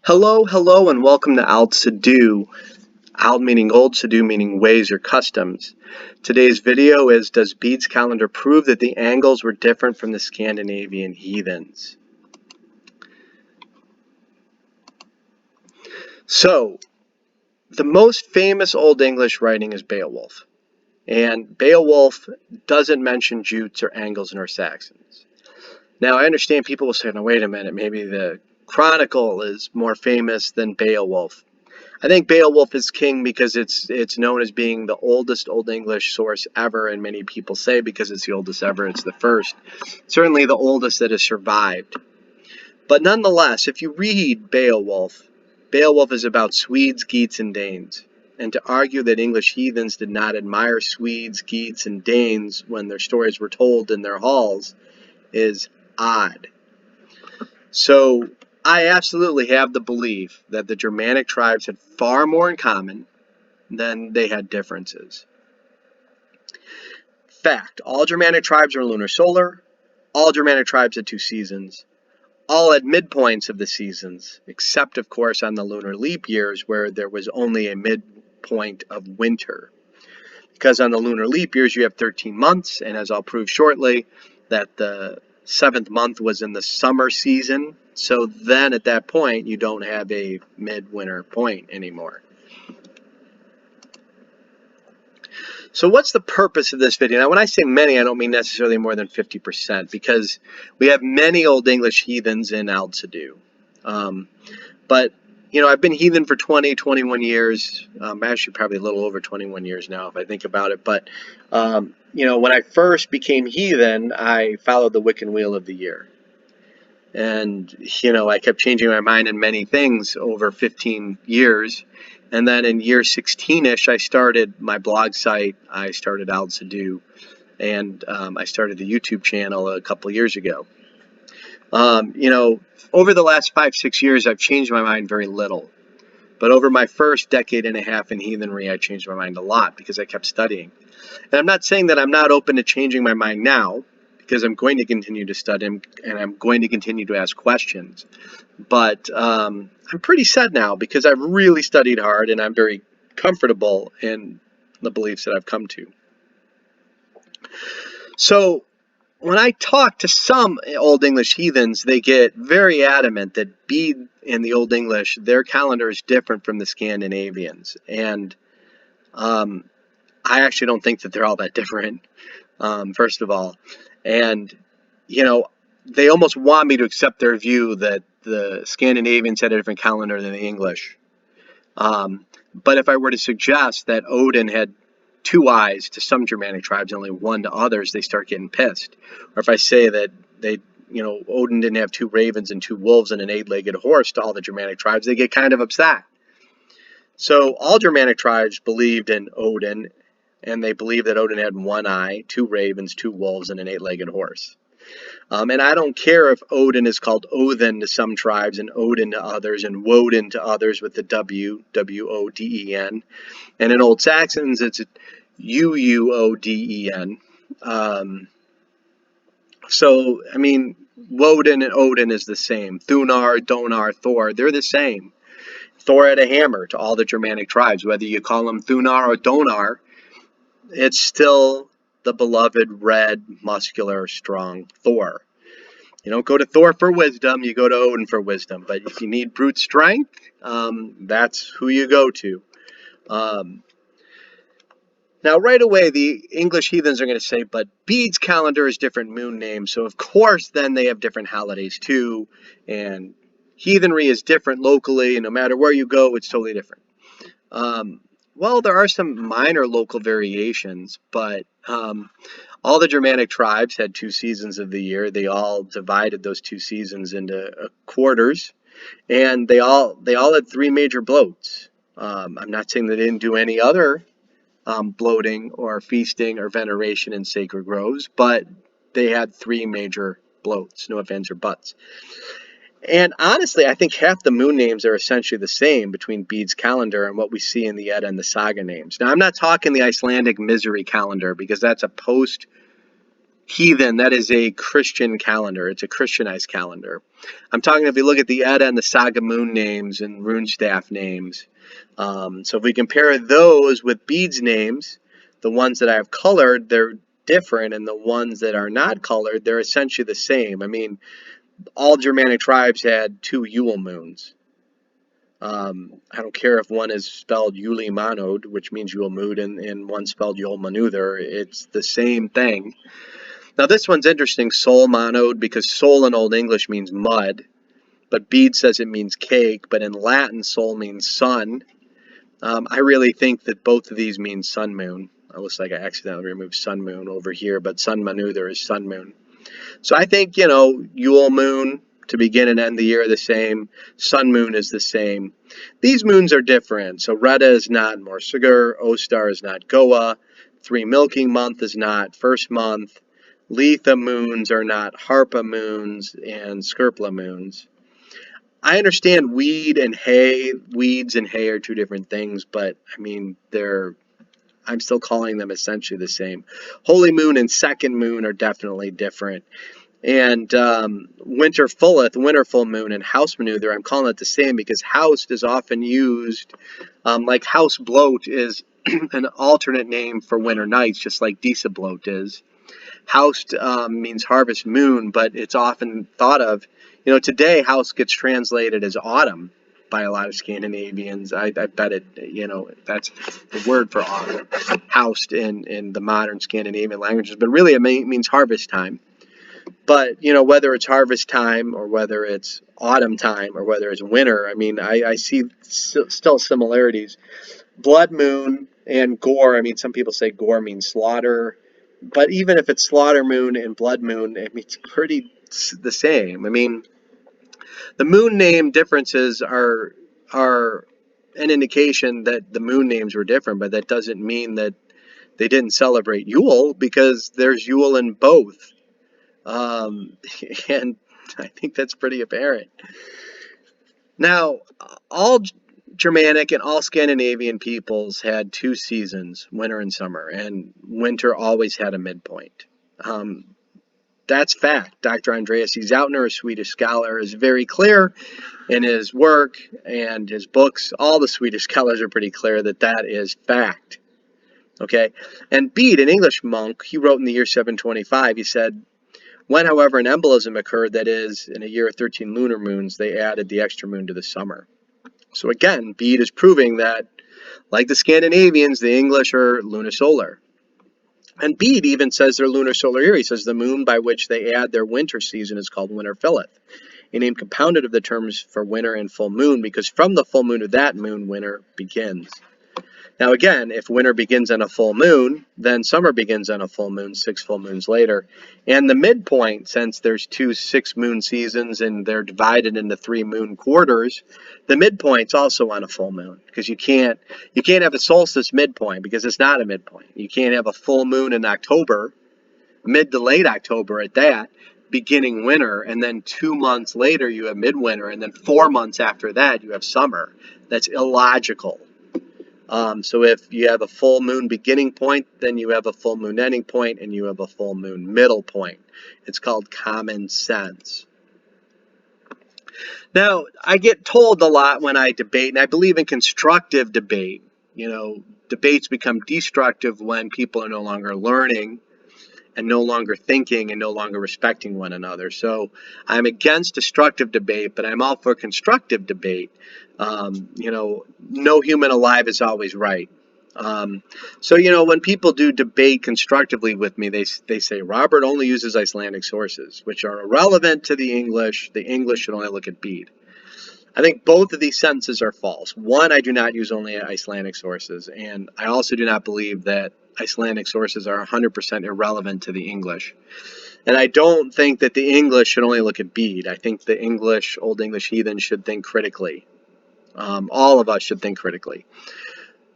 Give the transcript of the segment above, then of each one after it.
Hello, and welcome to Aldsidu. Ald meaning old, Sidu meaning ways or customs. Today's video is, does Bede's calendar prove that the Angles were different from the Scandinavian heathens? So, the most famous Old English writing is Beowulf. And Beowulf doesn't mention Jutes or Angles nor Saxons. Now, I understand people will say, no, wait a minute, maybe the Chronicle is more famous than Beowulf. I think Beowulf is king because it's known as being the oldest Old English source ever, and many people say because it's the oldest ever, it's the first. Certainly the oldest that has survived. But nonetheless, if you read Beowulf, Beowulf is about Swedes, Geats, and Danes. And to argue that English heathens did not admire Swedes, Geats, and Danes when their stories were told in their halls is odd. So I absolutely have the belief that the Germanic tribes had far more in common than they had differences. Fact, all Germanic tribes are lunar solar. All Germanic tribes had 2 seasons. All at midpoints of the seasons, except of course on the lunar leap years where there was only a midpoint of winter. Because on the lunar leap years you have 13 months, and as I'll prove shortly, that the 7th month was in the summer season. So then at that point you don't have a midwinter point anymore. So what's the purpose of this video? Now when I say many, I don't mean necessarily more than 50%, because we have many Old English heathens in Aldsidu. But you know, I've been heathen for 21 years, actually probably a little over 21 years now if I think about it. But you know, when I first became heathen, I followed the Wiccan Wheel of the Year. And, you know, I kept changing my mind in many things over 15 years. And then in year 16-ish, I started my blog site. I started Aldsidu, and I started the YouTube channel a couple years ago. You know, over the last 5-6 years, I've changed my mind very little. But over my first decade and a half in heathenry, I changed my mind a lot because I kept studying. And I'm not saying that I'm not open to changing my mind now, because I'm going to continue to study and I'm going to continue to ask questions. But I'm pretty set now because I've really studied hard and I'm very comfortable in the beliefs that I've come to. So when I talk to some Old English heathens, they get very adamant that Bede in the Old English, their calendar is different from the Scandinavians. And I actually don't think that they're all that different, first of all. And, you know, they almost want me to accept their view that the Scandinavians had a different calendar than the English. But if I were to suggest that Odin had 2 eyes to some Germanic tribes, only 1 to others, they start getting pissed. Or if I say that Odin didn't have 2 ravens and 2 wolves and an 8-legged horse to all the Germanic tribes, they get kind of upset. So all Germanic tribes believed in Odin, and they believed that Odin had 1 eye, 2 ravens, 2 wolves, and an 8-legged horse. And I don't care if Odin is called Othen to some tribes and Odin to others and Woden to others with the W, W-O-D-E-N. And in Old Saxons, it's U-U-O-D-E-N. So, I mean, Woden and Odin is the same. Thunar, Donar, Thor, they're the same. Thor had a hammer to all the Germanic tribes. Whether you call him Thunar or Donar, it's still the beloved, red, muscular, strong Thor. You don't go to Thor for wisdom, you go to Odin for wisdom. But if you need brute strength, that's who you go to. Now, right away, the English heathens are going to say, but Bede's calendar is different moon names, so of course then they have different holidays too, and heathenry is different locally, and no matter where you go, it's totally different. Well, there are some minor local variations, but all the Germanic tribes had 2 seasons of the year. They all divided those 2 seasons into quarters, and they all had 3 major bloats. I'm not saying they didn't do any other bloating or feasting or veneration in sacred groves, but they had 3 major bloats, no ifs, ands, or buts. And honestly, I think half the moon names are essentially the same between Bede's calendar and what we see in the Edda and the Saga names. Now, I'm not talking the Icelandic misery calendar because that's a post Heathen, that is a Christian calendar. It's a Christianized calendar. I'm talking if you look at the Edda and the Saga moon names and runestaff names. So if we compare those with Bede's names, the ones that I have colored, they're different, and the ones that are not colored, they're essentially the same. I mean, all Germanic tribes had 2 Yule moons. I don't care if one is spelled Yuli Manod, which means Yule moon, and one spelled Yul Manuther. It's the same thing. Now this one's interesting, Sol Manod, because sol in Old English means mud, but Bede says it means cake, but in Latin sol means sun. I really think that both of these mean sun moon. It looks like I accidentally removed sun moon over here, but sun Manuther is sun moon. So I think, Yule moon to begin and end the year are the same. Sun moon is the same. These moons are different. So Retta is not Morsigur, Ostar is not Goa, 3 milking month is not first month, Letha moons are not Harpa moons, and Skirpla moons. I understand weeds and hay are 2 different things, but I mean, I'm still calling them essentially the same. Holy moon and second moon are definitely different. And winter full moon, and house maneuver, I'm calling it the same because housed is often used, like house bloat is an alternate name for winter nights, just like Disa bloat is. Housed means harvest moon, but it's often thought of, today house gets translated as autumn by a lot of Scandinavians. I bet it, that's the word for autumn, housed in the modern Scandinavian languages, but really it means harvest time. But, whether it's harvest time or whether it's autumn time or whether it's winter, I mean, I see still similarities. Blood moon and gore, I mean, some people say gore means slaughter, but even if it's slaughter moon and blood moon, I mean, it's pretty the same. I mean, the moon name differences are an indication that the moon names were different, but that doesn't mean that they didn't celebrate Yule, because there's Yule in both. And I think that's pretty apparent. Now, all Germanic and all Scandinavian peoples had 2 seasons, winter and summer, and winter always had a midpoint. That's fact. Dr. Andreas C. Zautner, a Swedish scholar, is very clear in his work and his books. All the Swedish scholars are pretty clear that that is fact. Okay? And Bede, an English monk, he wrote in the year 725, he said, when, however, an embolism occurred, that is, in a year of 13 lunar moons, they added the extra moon to the summer. So again, Bede is proving that, like the Scandinavians, the English are lunisolar. And Bede even says they're lunar-solar year. He says the moon by which they add their winter season is called winter filleth, a name compounded of the terms for winter and full moon, because from the full moon of that moon, winter begins. Now again, if winter begins on a full moon, then summer begins on a full moon 6 full moons later. And the midpoint, since there's 2 6-moon seasons and they're divided into 3 moon quarters, the midpoint's also on a full moon, because you can't have a solstice midpoint, because it's not a midpoint. You can't have a full moon in October, mid to late October at that, beginning winter, and then 2 months later you have midwinter, and then 4 months after that you have summer. That's illogical. So if you have a full moon beginning point, then you have a full moon ending point, and you have a full moon middle point. It's called common sense. Now, I get told a lot when I debate, and I believe in constructive debate. Debates become destructive when people are no longer learning and no longer thinking and no longer respecting one another. So I'm against destructive debate, but I'm all for constructive debate. No human alive is always right. So when people do debate constructively with me, they say, Robert only uses Icelandic sources, which are irrelevant to the English. The English should only look at Bede. I think both of these sentences are false. One, I do not use only Icelandic sources, and I also do not believe that Icelandic sources are 100% irrelevant to the English. And I don't think that the English should only look at Bede. I think the Old English heathen should think critically. All of us should think critically.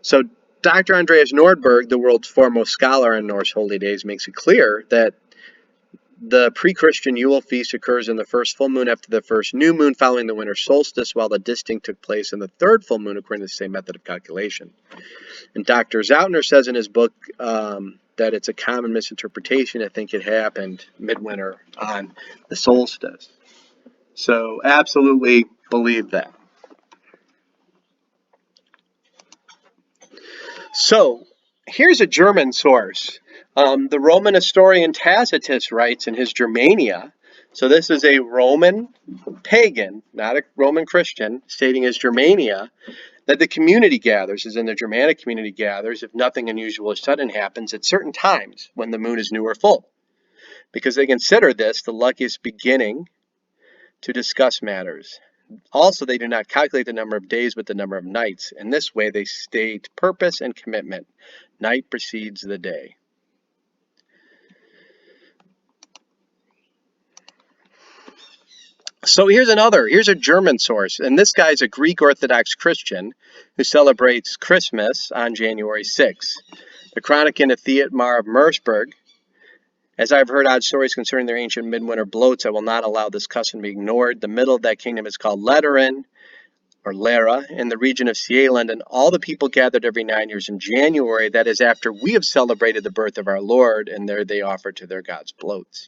So Dr. Andreas Nordberg, the world's foremost scholar on Norse holy days, makes it clear that the pre-Christian Yule feast occurs in the first full moon after the first new moon following the winter solstice, while the distinct took place in the third full moon according to the same method of calculation. And Dr. Zautner says in his book that that it's a common misinterpretation to think it happened midwinter on the solstice. So absolutely believe that. So here's a German source. The Roman historian Tacitus writes in his Germania. So this is a Roman pagan, not a Roman Christian, stating his Germania, that the community gathers, as in the Germanic community gathers, if nothing unusual or sudden happens at certain times when the moon is new or full, because they consider this the luckiest beginning to discuss matters. Also, they do not calculate the number of days but the number of nights. In this way, they state purpose and commitment. Night precedes the day. So here's a German source, and this guy's a Greek Orthodox Christian who celebrates Christmas on January 6th. The Chronicle of Thietmar of Merseburg. As I've heard odd stories concerning their ancient midwinter bloats, I will not allow this custom to be ignored. The middle of that kingdom is called Letteren, or Lara, in the region of Sealand, and all the people gathered every 9 years in January, that is after we have celebrated the birth of our Lord, and there they offer to their gods bloats.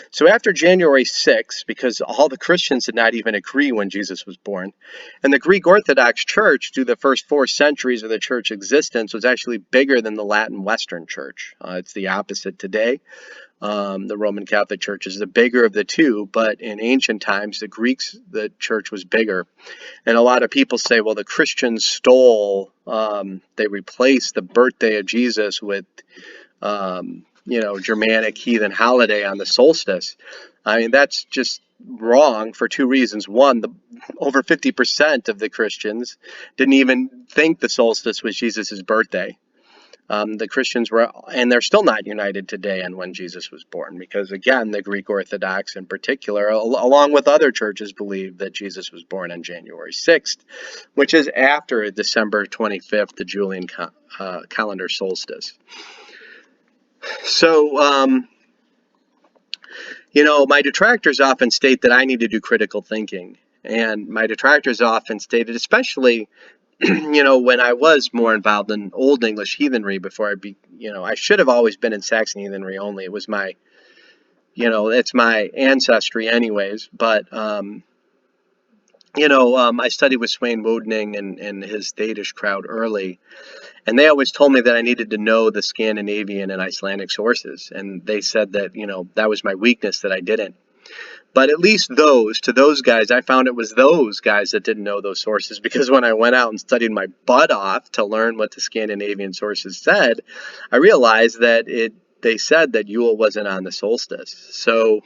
So after January 6th, because all the Christians did not even agree when Jesus was born, and the Greek Orthodox Church, through the first 4 centuries of the church existence, was actually bigger than the Latin Western Church. It's the opposite today. The Roman Catholic Church is the bigger of the two, but in ancient times, the church was bigger. And a lot of people say, well, the Christians stole, they replaced the birthday of Jesus with Germanic heathen holiday on the solstice. I mean, that's just wrong for 2 reasons. One, over 50% of the Christians didn't even think the solstice was Jesus' birthday. The Christians were, and they're still not united today on when Jesus was born, because again, the Greek Orthodox in particular, along with other churches, believe that Jesus was born on January 6th, which is after December 25th, the Julian calendar solstice. So, my detractors often state that I need to do critical thinking. And my detractors often stated, especially, when I was more involved in Old English heathenry before I should have always been in Saxon heathenry only. It was my, it's my ancestry anyways. But, I studied with Swain Wodening and his Danish crowd early. And they always told me that I needed to know the Scandinavian and Icelandic sources. And they said that, that was my weakness, that I didn't. But at least to those guys, I found it was those guys that didn't know those sources, because when I went out and studied my butt off to learn what the Scandinavian sources said, I realized that they said that Yule wasn't on the solstice. So,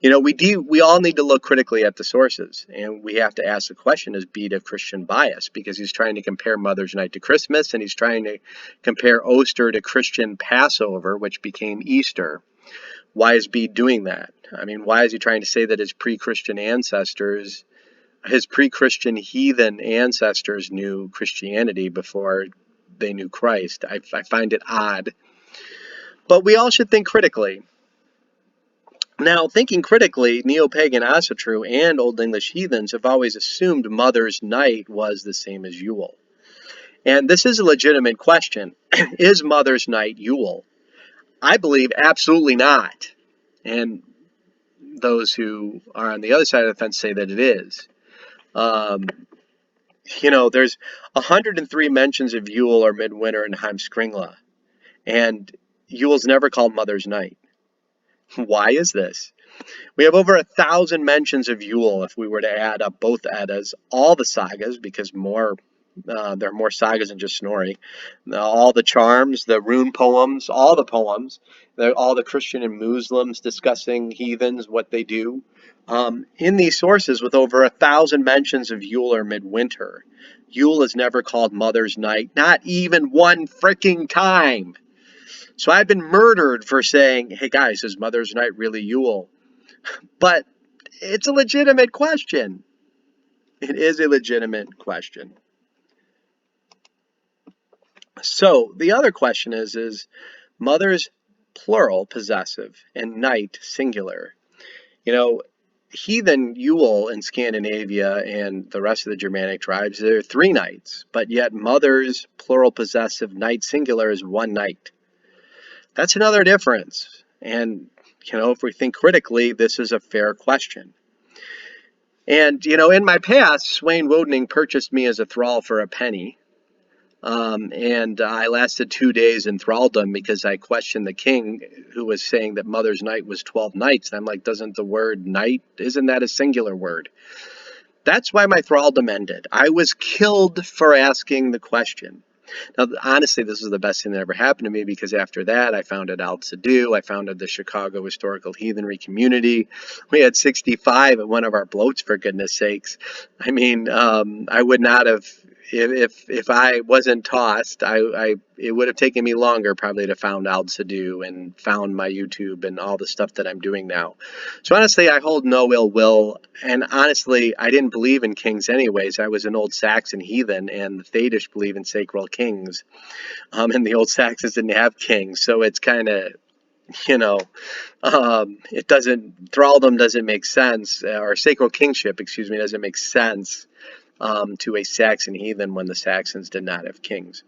we all need to look critically at the sources, and we have to ask the question, is Bede of Christian bias? Because he's trying to compare Mother's Night to Christmas, and he's trying to compare Oster to Christian Passover, which became Easter. Why is Bede doing that? I mean, why is he trying to say that his pre-Christian heathen ancestors knew Christianity before they knew Christ? I find it odd. But we all should think critically. Now, thinking critically, Neo-Pagan Asatru and Old English heathens have always assumed Mother's Night was the same as Yule. And this is a legitimate question. Is Mother's Night Yule? I believe absolutely not. And those who are on the other side of the fence say that it is. There's 103 mentions of Yule or midwinter in Heimskringla. And Yule's never called Mother's Night. Why is this? We have over 1,000 mentions of Yule if we were to add up both Eddas, all the sagas, because there are more sagas than just Snorri, all the charms, the rune poems, all the poems, all the Christian and Muslims discussing heathens, what they do. In these sources, with over 1,000 mentions of Yule or midwinter, Yule is never called Mother's Night, not even one freaking time. So I've been murdered for saying, hey guys, is Mother's Night really Yule? But it's a legitimate question. It is a legitimate question. So the other question is Mother's plural possessive and night singular? Heathen Yule in Scandinavia and the rest of the Germanic tribes, there are 3 nights, but yet Mother's plural possessive night singular is 1 night. That's another difference. And, if we think critically, this is a fair question. And, in my past, Swain Wodening purchased me as a thrall for a penny. And I lasted 2 days in thraldom because I questioned the king who was saying that Mother's Night was 12 nights. And I'm like, doesn't the word night, isn't that a singular word? That's why my thraldom ended. I was killed for asking the question. Now, honestly, this was the best thing that ever happened to me because after that, I founded Aldsidu. I founded the Chicago Historical Heathenry Community. We had 65 at one of our bloats, for goodness sakes. I mean, I would not have, if I wasn't tossed, it would have taken me longer probably to found Aldsidu and found my YouTube and all the stuff that I'm doing now. So honestly, I hold no ill will. And honestly, I didn't believe in kings anyways. I was an old Saxon heathen, and the Thadish believe in sacred kings. And the old Saxons didn't have kings. So it's kind of, it doesn't, thraldom doesn't make sense, or sacred kingship, excuse me, doesn't make sense to a Saxon heathen when the Saxons did not have kings.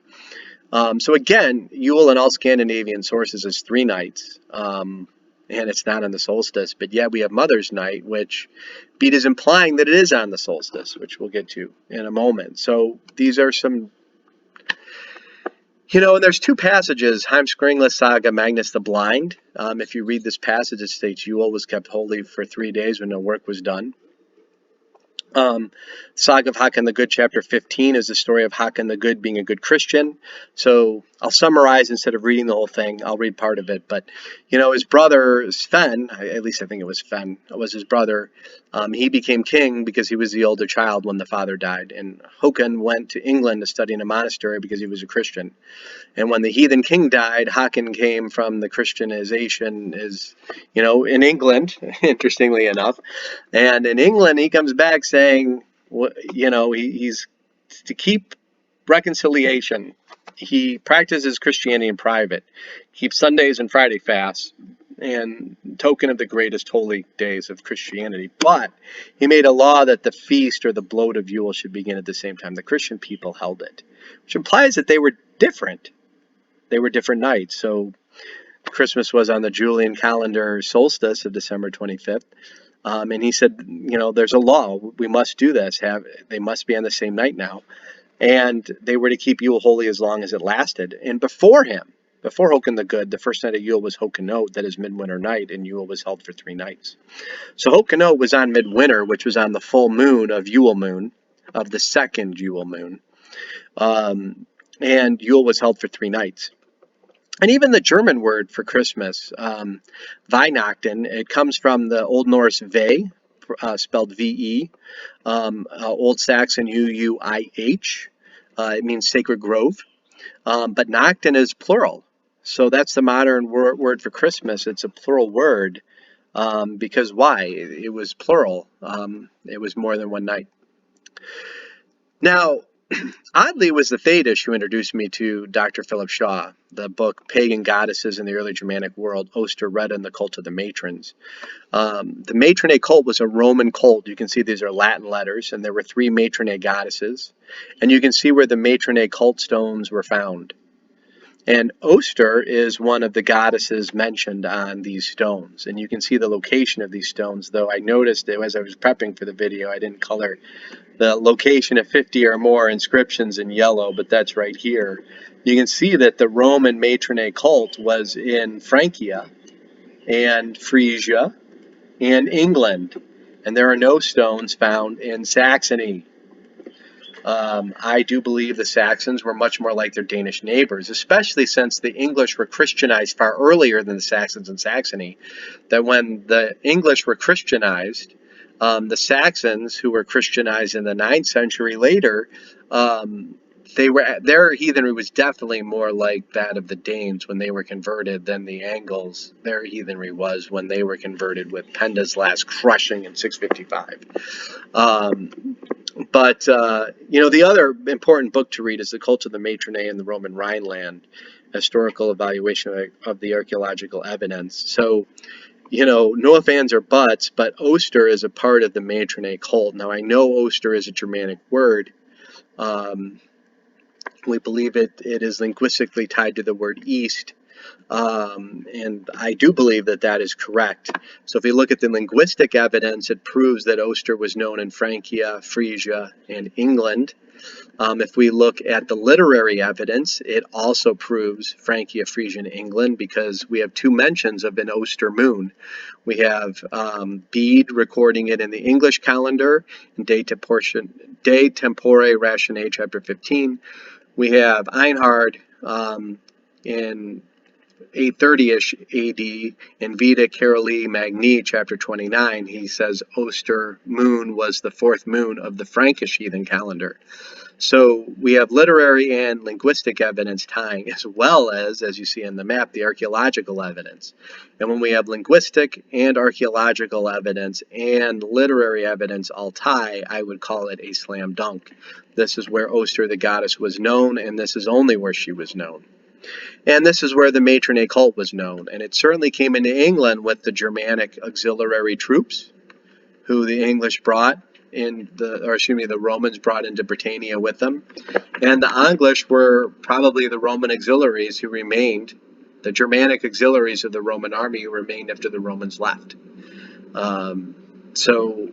So again, Yule in all Scandinavian sources is 3 nights. And it's not on the solstice, but yeah, we have Mother's Night, which Bede is implying that it is on the solstice, which we'll get to in a moment. So these are some, and there's 2 passages, Heimskringla Saga, Magnus the Blind. If you read this passage, it states Yule was kept holy for 3 days when no work was done. Saga of Håkon the Good, chapter 15, is the story of Håkon the Good being a good Christian. So I'll summarize instead of reading the whole thing. I'll read part of it. But, his brother Sven, at least I think it was Sven, was his brother. He became king because he was the older child when the father died. And Håkon went to England to study in a monastery because he was a Christian. And when the heathen king died, Håkon came from the Christianization in England, interestingly enough. And in England, he comes back saying, he's to keep reconciliation. He practices Christianity in private, keeps Sundays and Friday fasts, and token of the greatest holy days of Christianity. But he made a law that the feast or the bloat of Yule should begin at the same time the Christian people held it, which implies that they were different. They were different nights. So Christmas was on the Julian calendar solstice of December 25th. And he said, there's a law. We must do this. They must be on the same night now. And they were to keep Yule holy as long as it lasted. And before Håkon the Good, the first night of Yule was Håkonot, that is midwinter night, and Yule was held for 3 nights. So Håkonot was on midwinter, which was on the full moon of Yule moon, of the second Yule moon. And Yule was held for 3 nights. And even the German word for Christmas, Weihnachten, it comes from the Old Norse ve, spelled V-E, Old Saxon U-U-I-H. It means sacred grove. But Nachten is plural. So that's the modern word for Christmas. It's a plural word because why? It was plural. It was more than one night. Now, oddly, it was the Thadish who introduced me to Dr. Philip Shaw, the book Pagan Goddesses in the Early Germanic World, Oster, Rheda, and the Cult of the Matrons. The Matronae cult was a Roman cult. You can see these are Latin letters, and there were 3 Matronae goddesses. And you can see where the Matronae cult stones were found. And Oster is one of the goddesses mentioned on these stones. And you can see the location of these stones, though I noticed that as I was prepping for the video, I didn't color the location of 50 or more inscriptions in yellow, but that's right here. You can see that the Roman Matronae cult was in Francia and Frisia and England, and there are no stones found in Saxony. I do believe the Saxons were much more like their Danish neighbors, especially since the English were Christianized far earlier than the Saxons in Saxony. That when the English were Christianized, the Saxons, who were Christianized in the 9th century later, their heathenry was definitely more like that of the Danes when they were converted than the Angles. Their heathenry was when they were converted with Penda's last crushing in 655. But the other important book to read is The Cult of the Matronae in the Roman Rhineland, historical evaluation of the archaeological evidence. So, no ifs, ands, or buts, but Oster is a part of the Matronae cult. Now, I know Oster is a Germanic word. We believe it is linguistically tied to the word east, And I do believe that that is correct. So if you look at the linguistic evidence, it proves that Oster was known in Francia, Frisia, and England. If we look at the literary evidence, it also proves Francia, Frisia, and England, because we have two mentions of an Oster moon. We have Bede recording it in the English calendar in De Tempore Rationae, chapter 15. We have Einhard in 830-ish AD in Vita Caroli Magni, chapter 29. He says Oster moon was the fourth moon of the Frankish heathen calendar. So we have literary and linguistic evidence tying, as well as you see in the map, the archaeological evidence. And when we have linguistic and archaeological evidence and literary evidence all tie, I would call it a slam dunk. This is where Oster the goddess was known, and this is only where she was known. And this is where the matronate cult was known. And it certainly came into England with the Germanic auxiliary troops, who the English brought the Romans brought into Britannia with them. And the English were probably the Roman auxiliaries who remained, the Germanic auxiliaries of the Roman army who remained after the Romans left. So,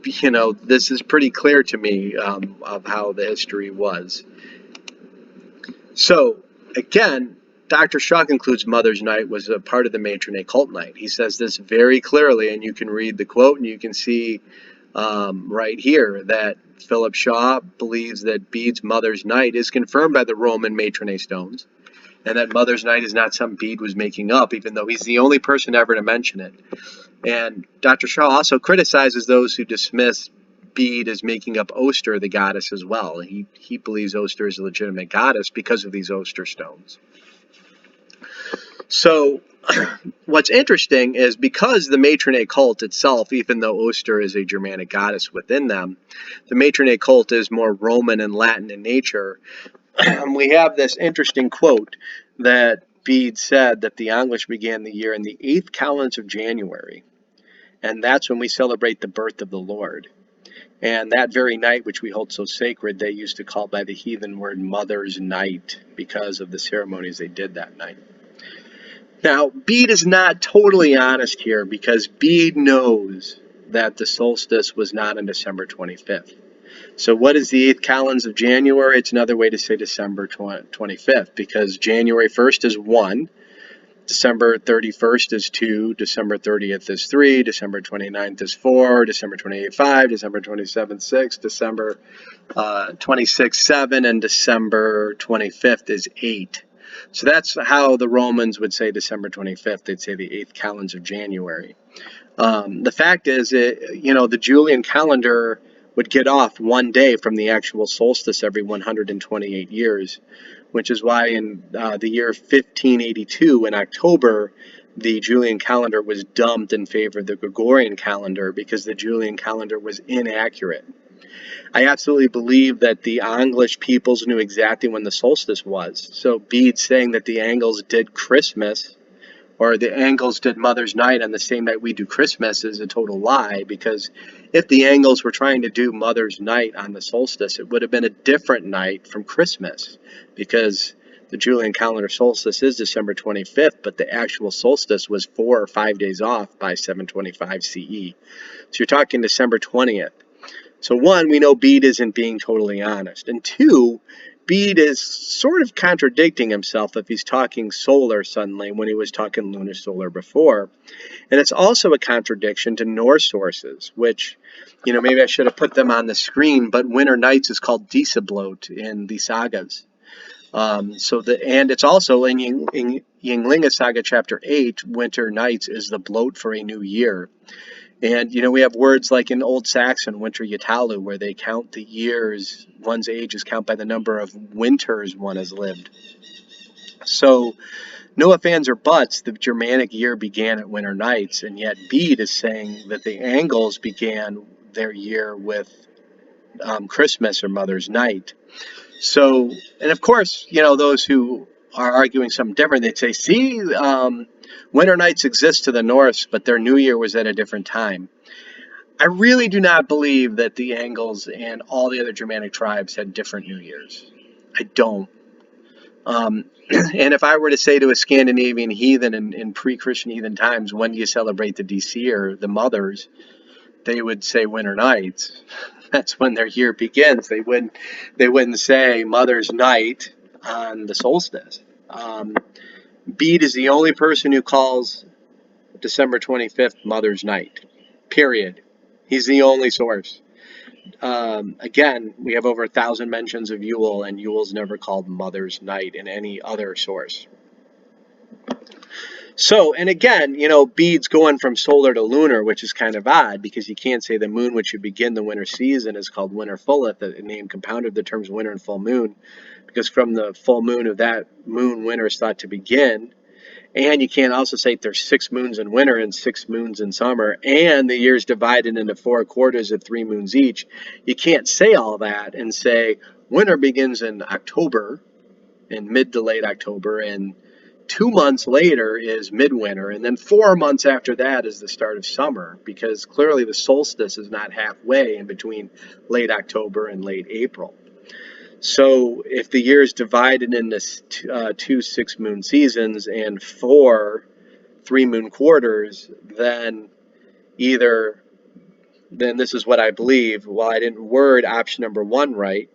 this is pretty clear to me of how the history was. So, again, Dr. Shaw concludes Mother's Night was a part of the matronate cult night. He says this very clearly, and you can read the quote and you can see right here that Philip Shaw believes that Bede's Mother's Night is confirmed by the Roman matronate stones, and that Mother's Night is not something Bede was making up, even though he's the only person ever to mention it. And Dr. Shaw also criticizes those who dismiss Bede as making up Oster, the goddess, as well. He believes Oster is a legitimate goddess because of these Oster stones. So what's interesting is because the matronate cult itself, even though Oster is a Germanic goddess within them, the matronate cult is more Roman and Latin in nature. We have this interesting quote that Bede said that the English began the year in the 8th calends of January, and that's when we celebrate the birth of the Lord. And that very night, which we hold so sacred, they used to call by the heathen word Mother's Night because of the ceremonies they did that night. Now, Bede is not totally honest here because Bede knows that the solstice was not on December 25th. So what is the 8th calends of January? It's another way to say December 25th, because January 1st is 1, December 31st is 2, December 30th is 3, December 29th is 4, December 28th 5, December 27th 6, December 26th 7, and December 25th is 8. So that's how the Romans would say December 25th. They'd say the 8th calends of January. The fact is, the Julian calendar would get off one day from the actual solstice every 128 years, which is why in the year 1582, in October, the Julian calendar was dumped in favor of the Gregorian calendar because the Julian calendar was inaccurate. I absolutely believe that the English peoples knew exactly when the solstice was. So Bede saying that the Angles did Christmas, or the Angles did Mother's Night on the same night we do Christmas, is a total lie, because if the Angles were trying to do Mother's Night on the solstice, it would have been a different night from Christmas, because the Julian calendar solstice is December 25th, but the actual solstice was 4 or 5 days off by 725 CE. So you're talking December 20th. So one, we know Bede isn't being totally honest. And two, Bede is sort of contradicting himself if he's talking solar suddenly when he was talking lunisolar before. And it's also a contradiction to Norse sources, which, maybe I should have put them on the screen, but Winter Nights is called Disablot in the sagas. And it's also in Ynglinga Saga chapter 8, Winter Nights is the bloat for a new year. And, we have words like in Old Saxon, Winter Yatalu, where they count the years, one's age is counted by the number of winters one has lived. So, no ifs, ands, or buts, the Germanic year began at Winter Nights, and yet Bede is saying that the Angles began their year with Christmas or Mother's Night. So, and of course, those who are arguing something different, they'd say, see, Winter Nights exist to the Norse, but their New Year was at a different time. I really do not believe that the Angles and all the other Germanic tribes had different New Years. I don't. And if I were to say to a Scandinavian heathen in pre-Christian heathen times, when do you celebrate the DC or the mothers? They would say winter nights. That's when their year begins. They wouldn't say Mother's Night on the solstice. Bede is the only person who calls December 25th Mother's Night. Period. He's the only source. Again, we have over 1,000 mentions of Yule, and Yule's never called Mother's Night in any other source. So, and again, Bede's going from solar to lunar, which is kind of odd because you can't say the moon which should begin the winter season is called winter fulleth, a name compounded of the terms winter and full moon, because from the full moon of that moon, winter is thought to begin. And you can't also say there's 6 moons in winter and 6 moons in summer, and the year's divided into 4 quarters of 3 moons each. You can't say all that and say winter begins in October, in mid to late October, and 2 months later is midwinter, and then 4 months after that is the start of summer, because clearly the solstice is not halfway in between late October and late April. So if the year is divided into 2 6-moon seasons and 4 3-moon quarters, then this is what I believe. While I didn't word option number 1 right,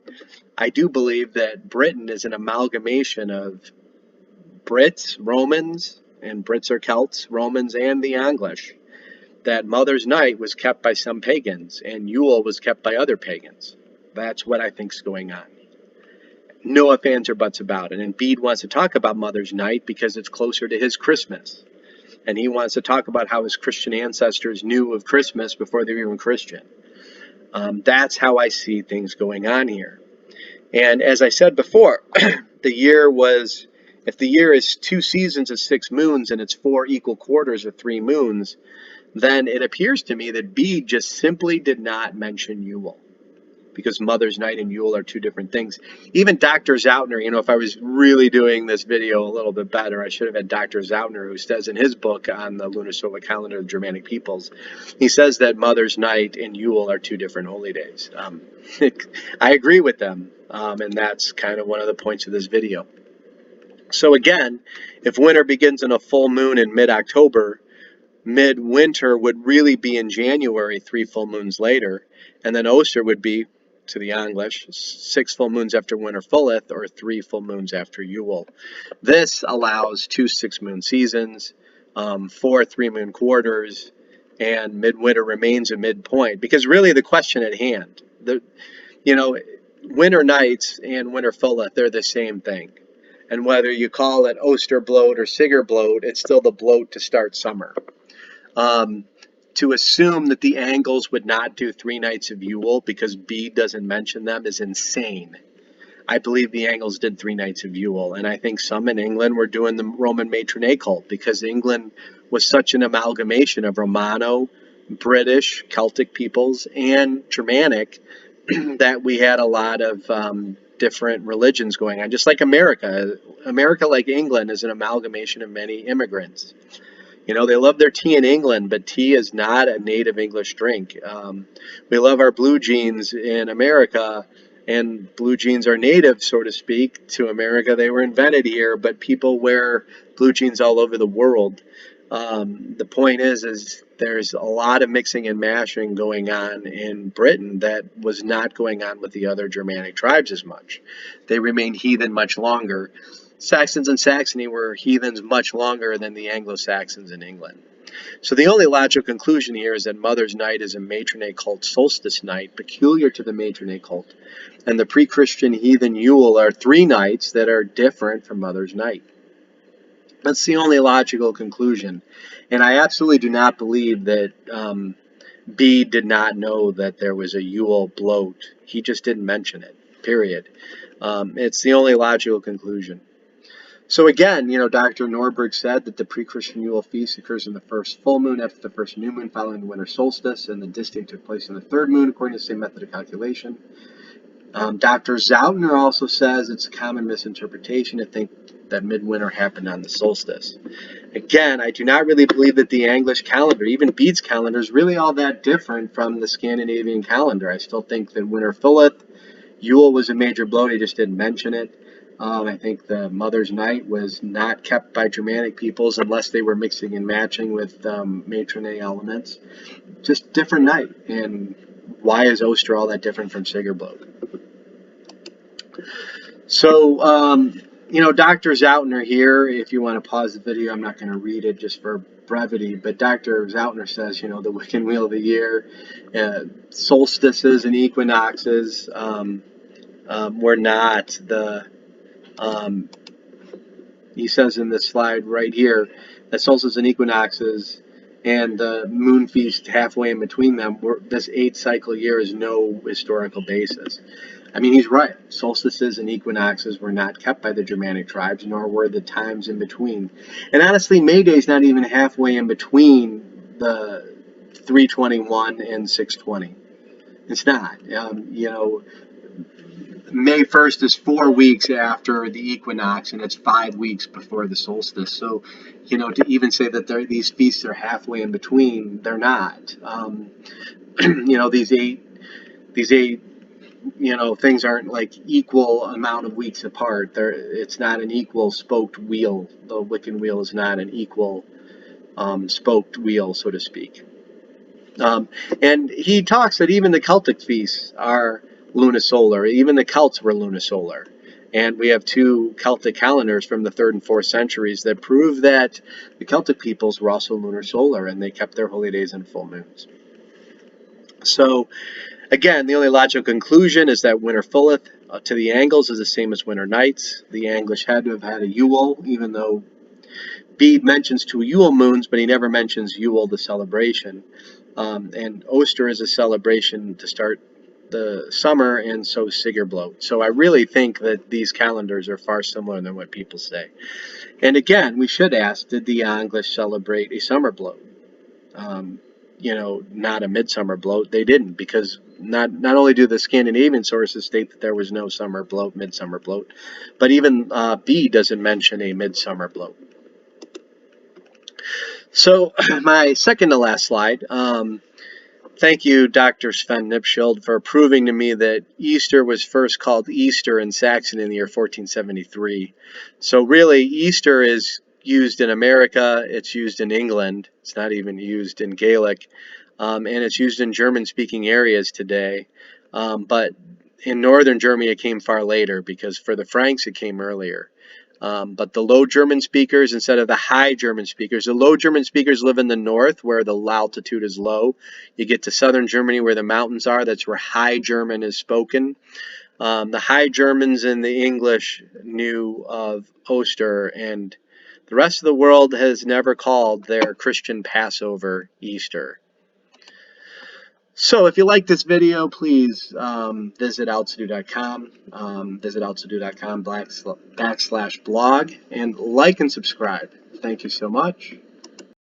I do believe that Britain is an amalgamation of Brits, Romans, and Brits are Celts, Romans, and the English. That Mother's Night was kept by some pagans, and Yule was kept by other pagans. That's what I think's going on. No ifs, ands, or buts about it. And Bede wants to talk about Mother's Night because it's closer to his Christmas. And he wants to talk about how his Christian ancestors knew of Christmas before they were even Christian. That's how I see things going on here. And as I said before, if the year is 2 seasons of 6 moons and it's 4 equal quarters of 3 moons, then it appears to me that Bede just simply did not mention Yule, because Mother's Night and Yule are 2 different things. Even Dr. Zautner, if I was really doing this video a little bit better, I should have had Dr. Zautner, who says in his book on the lunisolar calendar of Germanic peoples, he says that Mother's Night and Yule are 2 different holy days. I agree with them, and that's kind of one of the points of this video. So again, if winter begins in a full moon in mid-October, midwinter would really be in January, 3 full moons later, and then Oster would be, to the English, 6 full moons after winter fulleth, or 3 full moons after Yule. This allows 2 6-moon seasons, 4 3-moon quarters, and midwinter remains a midpoint. Because really the question at hand, winter nights and winter fulleth, they're the same thing. And whether you call it Osterblot or Sigurblot, it's still the bloat to start summer. To assume that the Angles would not do 3 nights of Yule because Bede doesn't mention them is insane. I believe the Angles did 3 nights of Yule, and I think some in England were doing the Roman matronate cult because England was such an amalgamation of Romano, British, Celtic peoples, and Germanic that we had a lot of different religions going on, just like America. America, like England, is an amalgamation of many immigrants. They love their tea in England, but tea is not a native English drink. We love our blue jeans in America, and blue jeans are native, so to speak, to America. They were invented here, but people wear blue jeans all over the world. The point is there's a lot of mixing and mashing going on in Britain that was not going on with the other Germanic tribes as much. They remained heathen much longer. Saxons in Saxony were heathens much longer than the Anglo-Saxons in England. So the only logical conclusion here is that Mother's Night is a matronate cult solstice night peculiar to the matronate cult, and the pre-Christian heathen Yule are 3 nights that are different from Mother's Night. That's the only logical conclusion. And I absolutely do not believe that Bede did not know that there was a Yule bloat. He just didn't mention it, period. It's the only logical conclusion. So again, Dr. Norberg said that the pre-Christian Yule feast occurs in the first full moon after the first new moon following the winter solstice, and the distinct took place in the 3rd moon according to the same method of calculation. Dr. Zautner also says it's a common misinterpretation to think that midwinter happened on the solstice. Again, I do not really believe that the English calendar, even Bede's calendar, is really all that different from the Scandinavian calendar. I still think that winter fulleth, Yule was a major blow, he just didn't mention it. I think the Mother's Night was not kept by Germanic peoples unless they were mixing and matching with matrone elements. Just different night. And why is Oster all that different from Sigerbloat? So, Dr. Zautner here, if you want to pause the video, I'm not going to read it just for brevity, but Dr. Zautner says, the Wiccan Wheel of the Year, solstices and equinoxes were not the, um, he says in this slide right here, that solstices and equinoxes and the moon feast halfway in between them, this 8-cycle year is no historical basis. I mean, he's right. Solstices and equinoxes were not kept by the Germanic tribes, nor were the times in between. And honestly, May Day is not even halfway in between the 321 and 620. It's not. May 1st is 4 weeks after the equinox, and it's 5 weeks before the solstice. So, to even say that these feasts are halfway in between, they're not. These eight things aren't like equal amount of weeks apart. It's not an equal spoked wheel. The Wiccan wheel is not an equal spoked wheel, so to speak. And he talks that even the Celtic feasts are lunisolar. Even the Celts were lunisolar. And we have 2 Celtic calendars from the 3rd and 4th centuries that prove that the Celtic peoples were also lunar solar, and they kept their holy days and full moons. So, again, the only logical conclusion is that winter fulleth to the Angles is the same as winter nights. The English had to have had a Yule, even though Bede mentions 2 Yule moons, but he never mentions Yule, the celebration. And Oster is a celebration to start the summer, and so Sigerbloat. So I really think that these calendars are far similar than what people say. And again, we should ask, did the English celebrate a summer bloat? Not a midsummer bloat. They didn't, because not only do the Scandinavian sources state that there was no summer bloat, midsummer bloat, but even Bede doesn't mention a midsummer bloat. So my second to last slide. Thank you, Dr. Sven Nipschild, for proving to me that Easter was first called Easter in Saxon in the year 1473. So really, Easter is used in America, it's used in England, it's not even used in Gaelic, and it's used in German-speaking areas today. But in northern Germany, it came far later, because for the Franks, it came earlier. But the Low German speakers instead of the High German speakers. The Low German speakers live in the north where the altitude is low. You get to southern Germany where the mountains are. That's where High German is spoken. The High Germans and the English knew of Oster, and the rest of the world has never called their Christian Passover Easter. So if you like this video, please visit Aldsidu.com, visit Aldsidu.com /blog, and like and subscribe. Thank you so much.